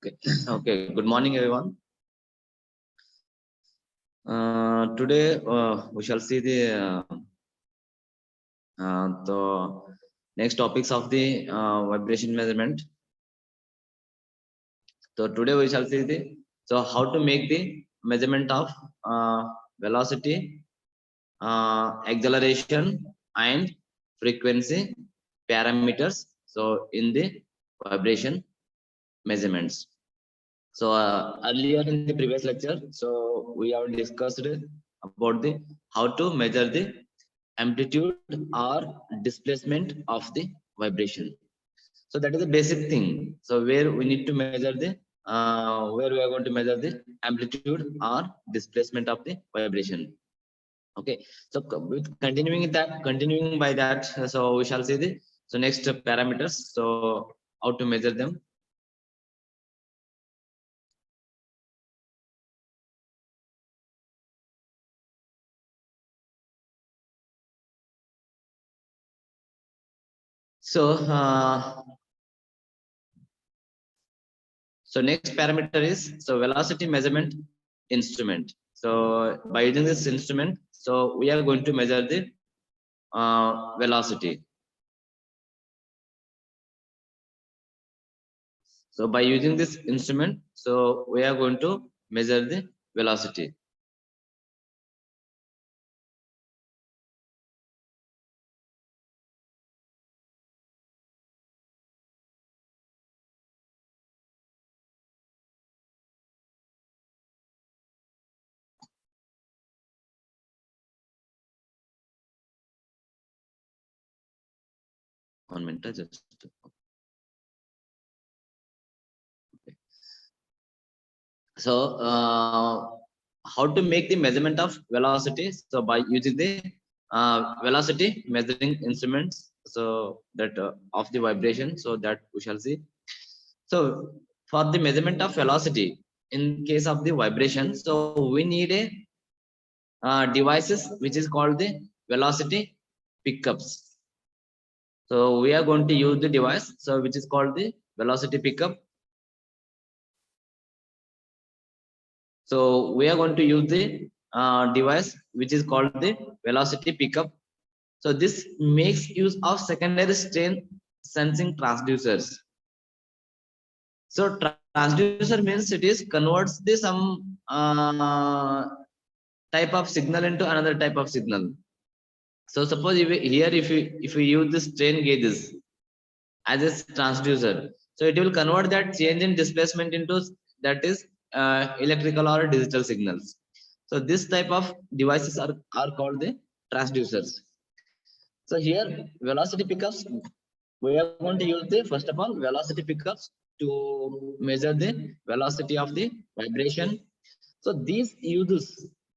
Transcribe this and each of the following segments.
Okay. Okay. Good morning, everyone. Today we shall see the next topics of the vibration measurement. So today we shall see how to make the measurement of velocity, acceleration, and frequency parameters. So in the vibration measurements. So earlier in the previous lecture, so we have discussed about the how to measure the amplitude or displacement of the vibration. So that is the basic thing. So where we need to measure the where we are going to measure the amplitude or displacement of the vibration. Okay. So with continuing by that, so we shall see the next parameters. So how to measure them. So next parameter is velocity measurement instrument. So by using this instrument, so we are going to measure the velocity. So by using this instrument, so we are going to measure the velocity. One minute, just. Okay. So how to make the measurement of velocity? So by using the velocity measuring instruments, so that of the vibration, so that we shall see. So for the measurement of velocity in case of the vibration, so we need a devices which is called the velocity pickups. So we are going to use the device, so which is called the velocity pickup. So we are going to use the device which is called the velocity pickup. So this makes use of secondary strain sensing transducers. So transducer means it is converts the some type of signal into another type of signal. So suppose if we use the strain gauges as a transducer, so it will convert that change in displacement into that is electrical or digital signals. So this type of devices are called the transducers. So here velocity pickups, we are going to use the first of all velocity pickups to measure the velocity of the vibration. So this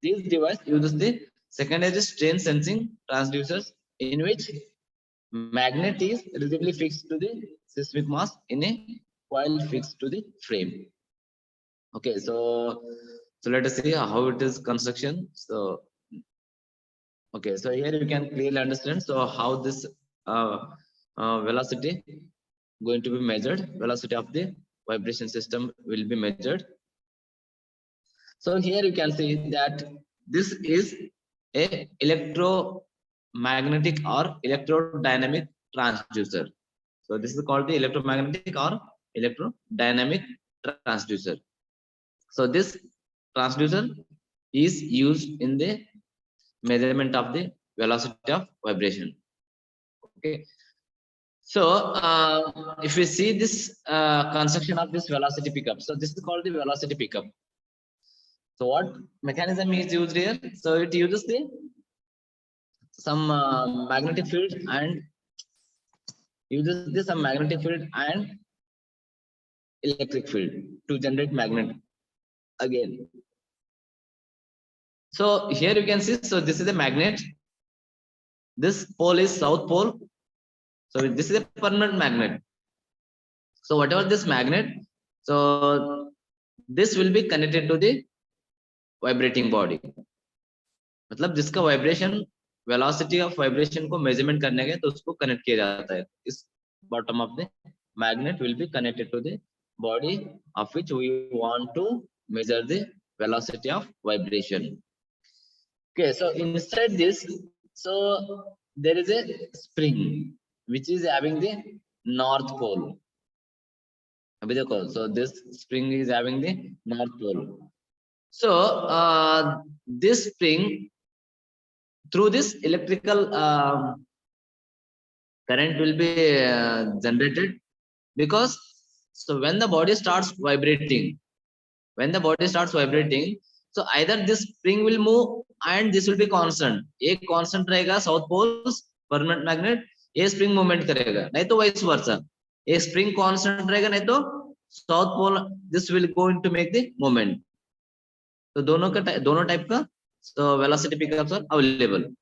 device uses the secondary strain sensing transducers in which magnet is relatively fixed to the seismic mass in a coil fixed to the frame. Okay, so let us see how it is construction. So okay, so here you can clearly understand so how this velocity going to be measured. Velocity of the vibration system will be measured. So here you can see that this is a electromagnetic or electrodynamic transducer. So this is called the electromagnetic or electrodynamic transducer. So this transducer is used in the measurement of the velocity of vibration. Okay. So if we see this construction of this velocity pickup, so this is called the velocity pickup. So what mechanism is used here? So it uses the some magnetic field and some magnetic field and electric field to generate magnet again. So here you can see, so this is a magnet. This pole is south pole. So this is a permanent magnet. So whatever this magnet, so this will be connected to the vibrating body. मतलब जिसका vibration velocity of vibration को measurement करने के तो उसको connect किया जाता है. इस bottom of the magnet will be connected to the body of which we want to measure the velocity of vibration. Okay, so inside this, so there is a spring which is having the north pole. अभी देखो, so this spring is having the north pole. So this spring, through this electrical current will be generated, because so when the body starts vibrating, so either this spring will move and this will be constant. एक constant रहेगा south poles permanent magnet, ये spring movement करेगा, नहीं तो vice versa. एक spring constant रहेगा, नहीं तो south pole this will going to make the movement. तो दोनों type का so velocity pickups are available.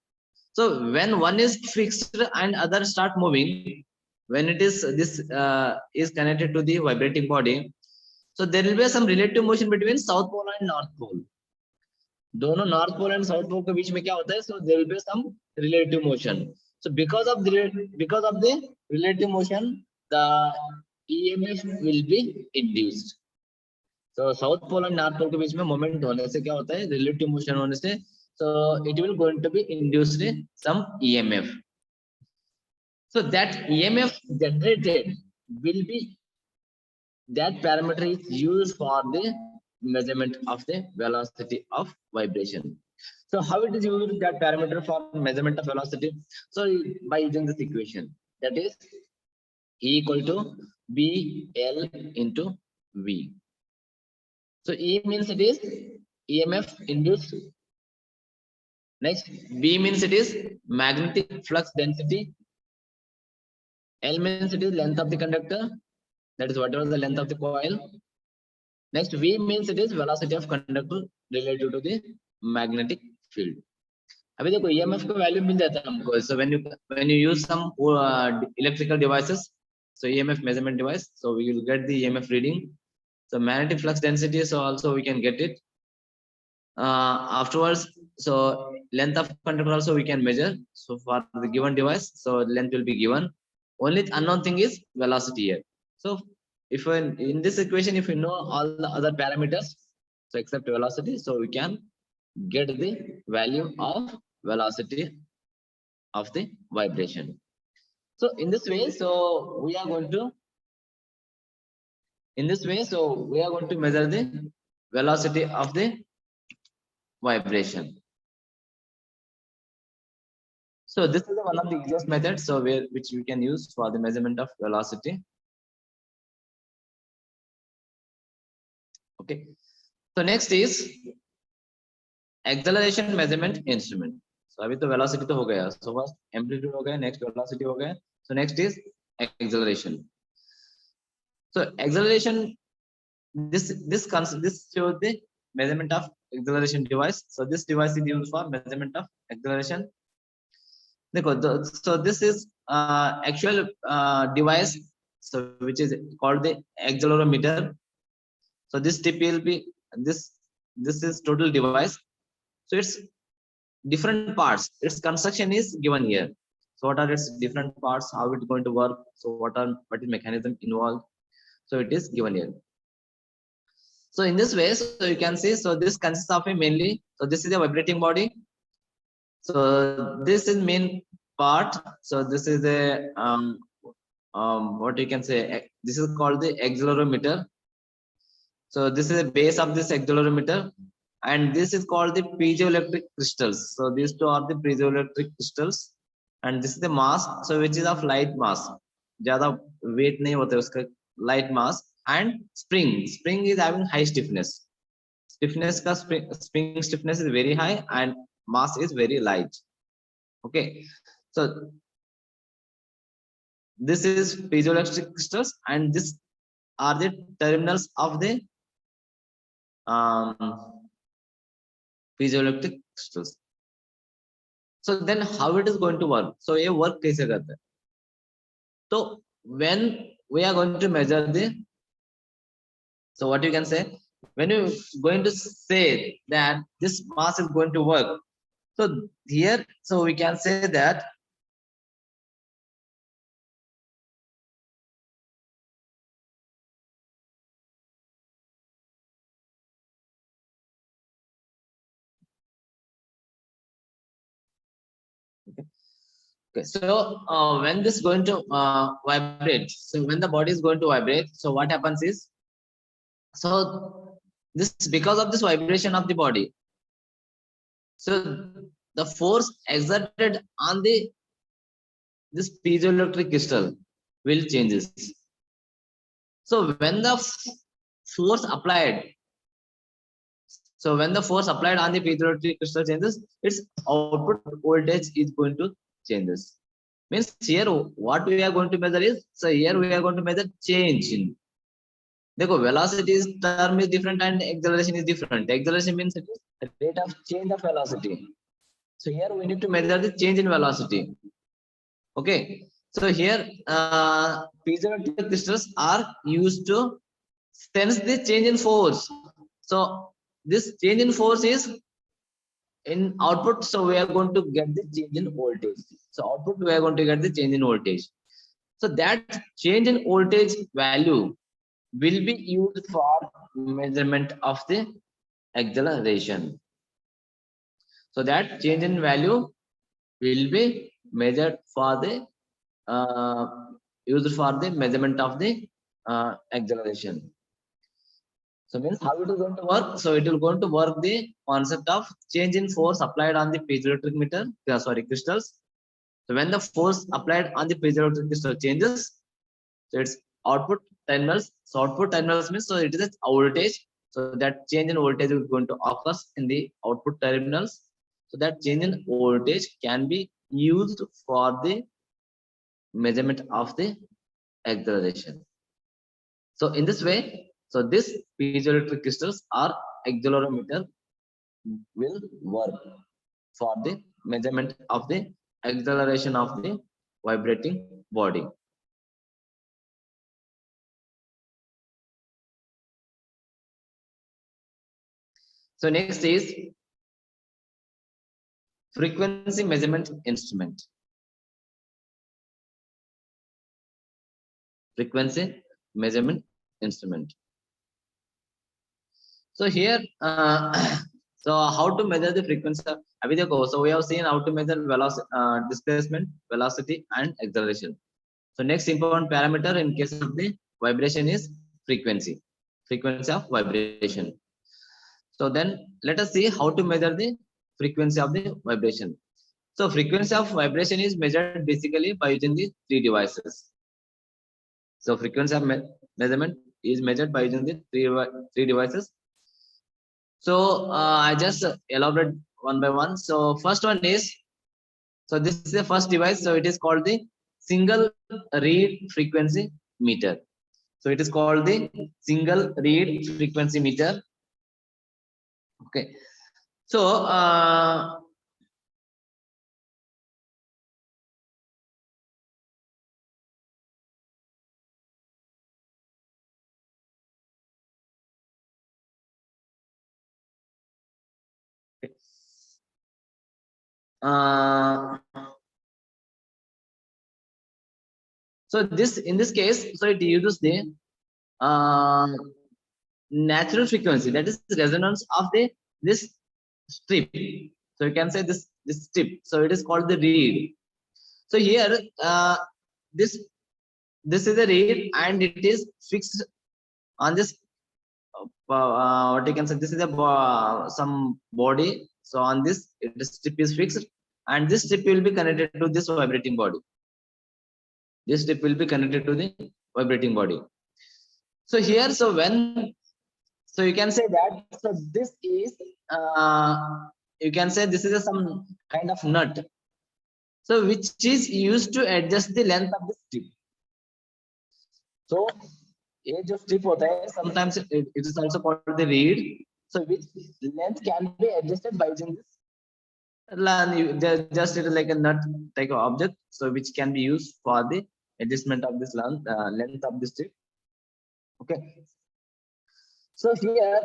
So when one is fixed and other start moving, when it is this is connected to the vibrating body, so there will be some relative motion between south pole and north pole. दोनों north pole and south pole के बीच में क्या होता है? So there will be some relative motion. So because of the relative motion, the EMF will be induced. So south pole and north pole के बीच में moment होने से क्या होता है? Relative motion होने से, so it will going to be induced some EMF. So that EMF generated will be, that parameter is used for the measurement of the velocity of vibration. So how it is used, that parameter for measurement of velocity? So by using this equation, that is E equal to BL into V. So E means it is EMF induced. Next, B means it is magnetic flux density. L means it is length of the conductor, that is whatever the length of the coil. Next, V means it is velocity of conductor related to the magnetic field. अभी देखो EMF का value मिल जाता है हमको. So when you use some electrical devices, so EMF measurement device, so we will get the EMF reading. So magnetic flux density, so also we can get it. Afterwards, so length of conductor also we can measure. So for the given device, so length will be given. Only unknown thing is velocity here. So if in this equation, if we know all the other parameters, so except velocity, so we can get the value of velocity of the vibration. So in this way, so we are going to measure the velocity of the vibration. So this is one of the easiest methods, so which we can use for the measurement of velocity. Okay. So next is acceleration measurement instrument. So अभी तो velocity तो हो गया. So first amplitude हो गया, next velocity हो गया. So next is acceleration. So acceleration, this shows the measurement of acceleration device. So this device is used for measurement of acceleration. So this is actual device, so which is called the accelerometer. So this tip will be this is total device. So it's different parts. Its construction is given here. So what are its different parts? How it's going to work? So what is mechanism involved? So it is given here. So in this way, so you can see, so this consists of a mainly. So this is a vibrating body. So this is main part. So this is a what you can say. This is called the accelerometer. So this is the base of this accelerometer, and this is called the piezoelectric crystals. So these two are the piezoelectric crystals, and this is the mass. So which is of light mass. ज़्यादा weight नहीं होता है उसका, light mass. And spring is having high stiffness. Spring stiffness is very high and mass is very light. Okay, so this is piezoelectric crystals, and this are the terminals of the piezoelectric crystals. So then how it is going to work? So ये work कैसे करता है? So when we are going to measure the, so what you can say, when you going to say that this mass is going to work, so here, so we can say that Okay, so when this going to vibrate, so when the body is going to vibrate, so what happens is, so this because of this vibration of the body, so the force exerted on the this piezoelectric crystal will changes. So when the force applied, so when the force applied on the piezoelectric crystal changes, its output voltage is going to changes. Means here what we are going to measure is, so here we are going to measure change in. देखो velocity is term is different and acceleration is different. Acceleration means it is rate of change of velocity. So here we need to measure the change in velocity. Okay. So here piezoelectric crystals are used to sense the change in force. So this change in force is in output. So we are going to get the change in voltage. So output we are going to get the change in voltage. So that change in voltage value will be used for measurement of the acceleration. So that change in value will be measured for the uh, used for the measurement of the acceleration. So means how it is going to work? So it will going to work the concept of change in force applied on the piezoelectric meter, crystals. So when the force applied on the piezoelectric crystal changes, so its output terminals. So output terminals means, so it is a voltage. So that change in voltage is going to occur in the output terminals. So that change in voltage can be used for the measurement of the acceleration. So in this way, so this piezoelectric crystals or accelerometer will work for the measurement of the acceleration of the vibrating body. So next is frequency measurement instrument. Frequency measurement instrument. So here, so how to measure the frequency? So we have seen how to measure velocity, displacement, velocity, and acceleration. So next important parameter in case of the vibration is frequency, frequency of vibration. So then let us see how to measure the frequency of the vibration. So frequency of vibration is measured basically by using the three devices. So frequency of measurement is measured by using the three devices. So I just elaborate one by one. So first one is, so this is the first device. So it is called the single read frequency meter. So it is called the single read frequency meter. Okay. So uh, so this in this case, so it uses the uh, natural frequency, that is resonance of the this strip. So you can say this strip. So it is called the reed. So here this this is a reed and it is fixed on this what you can say, this is a some body. So on this strip is fixed and this strip will be connected to this vibrating body. This strip will be connected to the vibrating body. So here, so when, so you can say that, so this is you can say this is some kind of nut, so which is used to adjust the length of the strip. So ये जो strip होता है, sometimes it is also called the reed, so which length can be adjusted by using this just it is like a nut type of object, so which can be used for the adjustment of this length of the strip. Okay. So here,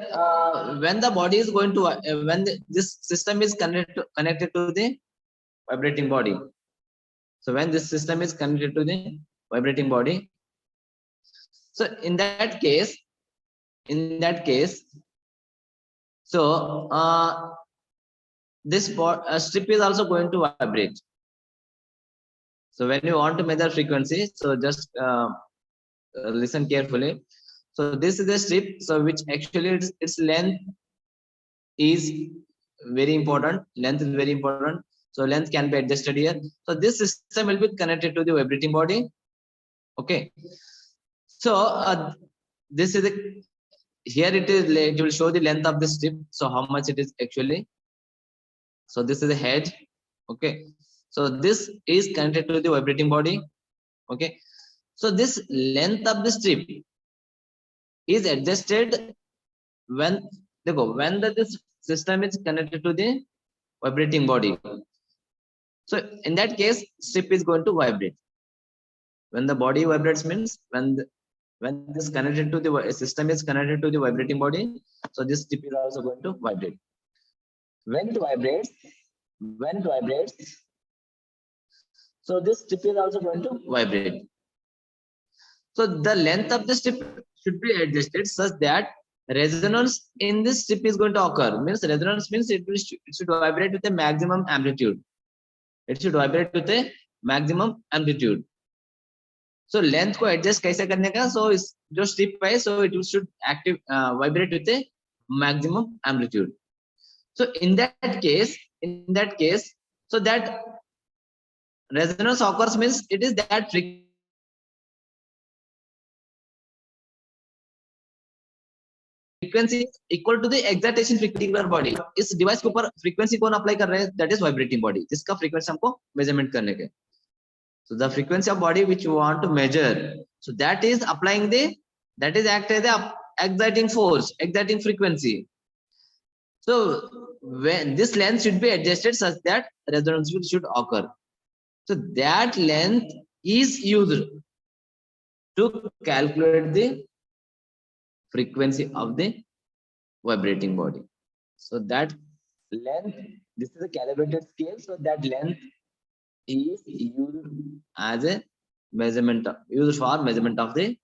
when the body is going to, when this system is connected to the vibrating body. So when this system is connected to the vibrating body, so in that case, so this strip is also going to vibrate. So when you want to measure frequency, so just listen carefully. So this is a strip, so which actually its length is very important. Length is very important. So length can be adjusted here. So this system will be connected to the vibrating body. Okay. So this is the, here it is, it will show the length of the strip. So how much it is actually. So this is the head. Okay. So this is connected to the vibrating body. Okay. So this length of the strip is adjusted when this system is connected to the vibrating body. So in that case, strip is going to vibrate. When the body vibrates means when this connected to the system is connected to the vibrating body, so this strip is also going to vibrate. When it vibrates, so this strip is also going to vibrate. So the length of the strip should be adjusted such that resonance in this strip is going to occur. Means resonance means it should vibrate with a maximum amplitude. It should vibrate with a maximum amplitude. So length को adjust कैसे करने का? So इस जो strip है, so it should active vibrate with a maximum amplitude. So in that case, so that resonance occurs means it is that frequency equal to the excitation frequency body. इस device के ऊपर frequency कौन apply कर रहे हैं? That is vibrating body. जिसका frequency हमको measurement करने के. So the frequency of body which you want to measure, so that is applying that is act as the exciting force, exciting frequency. So when this length should be adjusted such that resonance should occur. So that length is used to calculate the frequency of the vibrating body. So that length, this is a calibrated scale. So that length is used as a measurement, used for measurement of the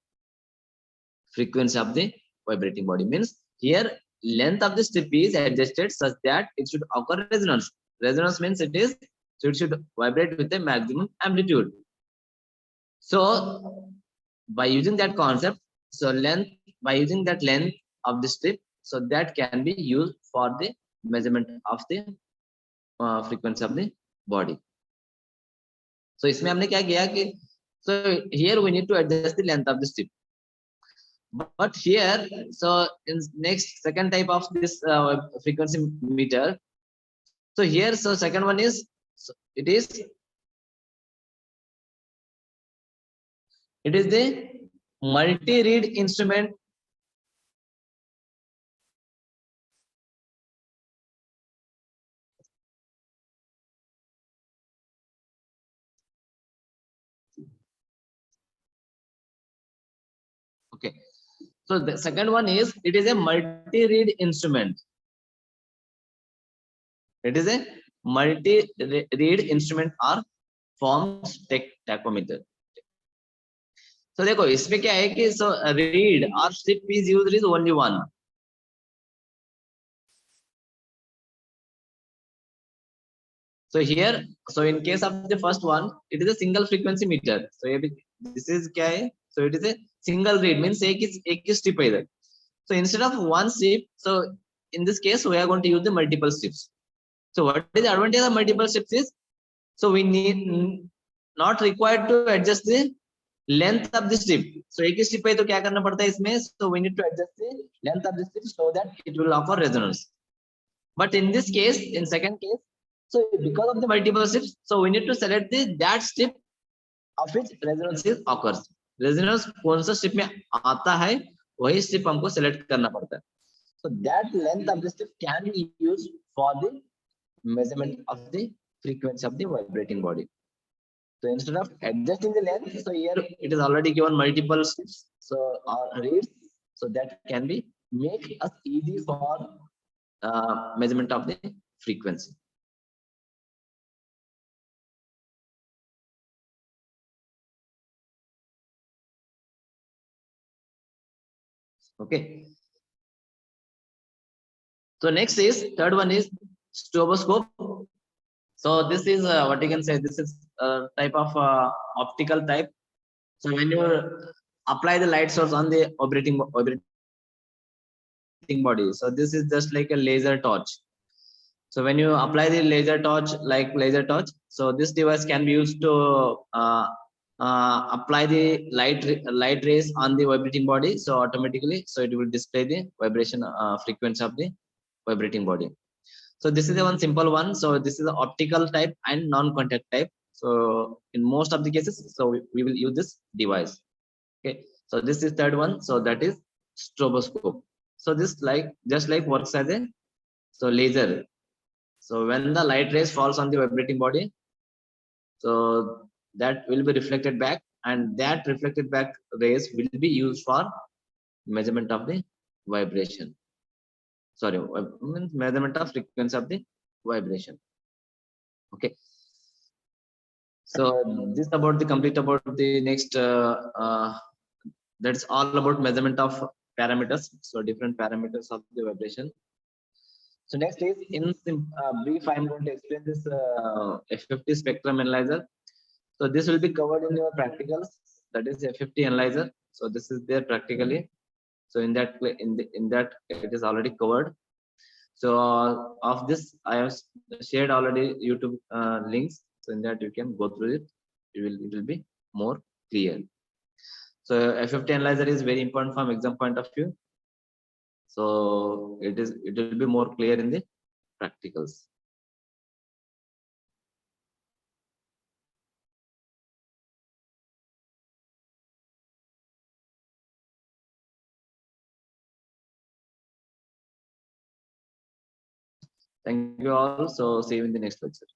frequency of the vibrating body. Means here length of the strip is adjusted such that it should occur resonance. Resonance means it should vibrate with a maximum amplitude. So by using that concept, so by using that length of the strip, so that can be used for the measurement of the frequency of the body. So इसमें हमने क्या किया कि so here we need to adjust the length of the strip. But here, so in next second type of this frequency meter. So here, so second one is, so it is the multi-reed instrument. Okay. So the second one is, it is a multi-reed instrument. It is a multi-reed instrument or forms tachometer. So देखो इसमें क्या है कि so reed or strip is used is only one. So here, so in case of the first one, it is a single frequency meter. So this is क्या है? So it is a single reed, means एक ही strip है इधर. So instead of one strip, so in this case we are going to use the multiple strips. So what is the advantage of multiple strips is, so we need not required to adjust the length of the strip. So एक ही strip है तो क्या करना पड़ता है इसमें? So we need to adjust the length of the strip so that it will offer resonance. But in this case, in second case, so because of the multiple strips, so we need to select that strip of which resonance occurs. Resonance कौन सा strip में आता है वही strip हमको select करना पड़ता है. So that length of the strip can be used for the measurement of the frequency of the vibrating body. So instead of adjusting the length, so here it is already given multiple strips, so or reeds, so that can be make us easy for measurement of the frequency. Okay. So next is, third one is stroboscope. So this is what you can say. This is a type of optical type. So when you apply the light source on the operating body, so this is just like a laser torch. So when you apply the laser torch, like laser torch, so this device can be used to apply the light rays on the vibrating body. So automatically, so it will display the vibration frequency of the vibrating body. So this is the one simple one. So this is the optical type and non-contact type. So in most of the cases, so we will use this device. Okay. So this is third one. So that is stroboscope. So this like just like works as a so laser. So when the light rays falls on the vibrating body, so that will be reflected back, and that reflected back rays will be used for measurement of the vibration. Sorry, means measurement of frequency of the vibration. Okay. So this about the complete about the next. That's all about measurement of parameters. So different parameters of the vibration. So next is in brief, I'm going to explain this FFT spectrum analyzer. So this will be covered in your practicals. That is FFT analyzer. So this is there practically. So in that in that it is already covered. So of this I have shared already YouTube links. So in that you can go through it. It will be more clear. So FFT analyzer is very important from exam point of view. So it will be more clear in the practicals. Thank you all. So see you in the next lecture.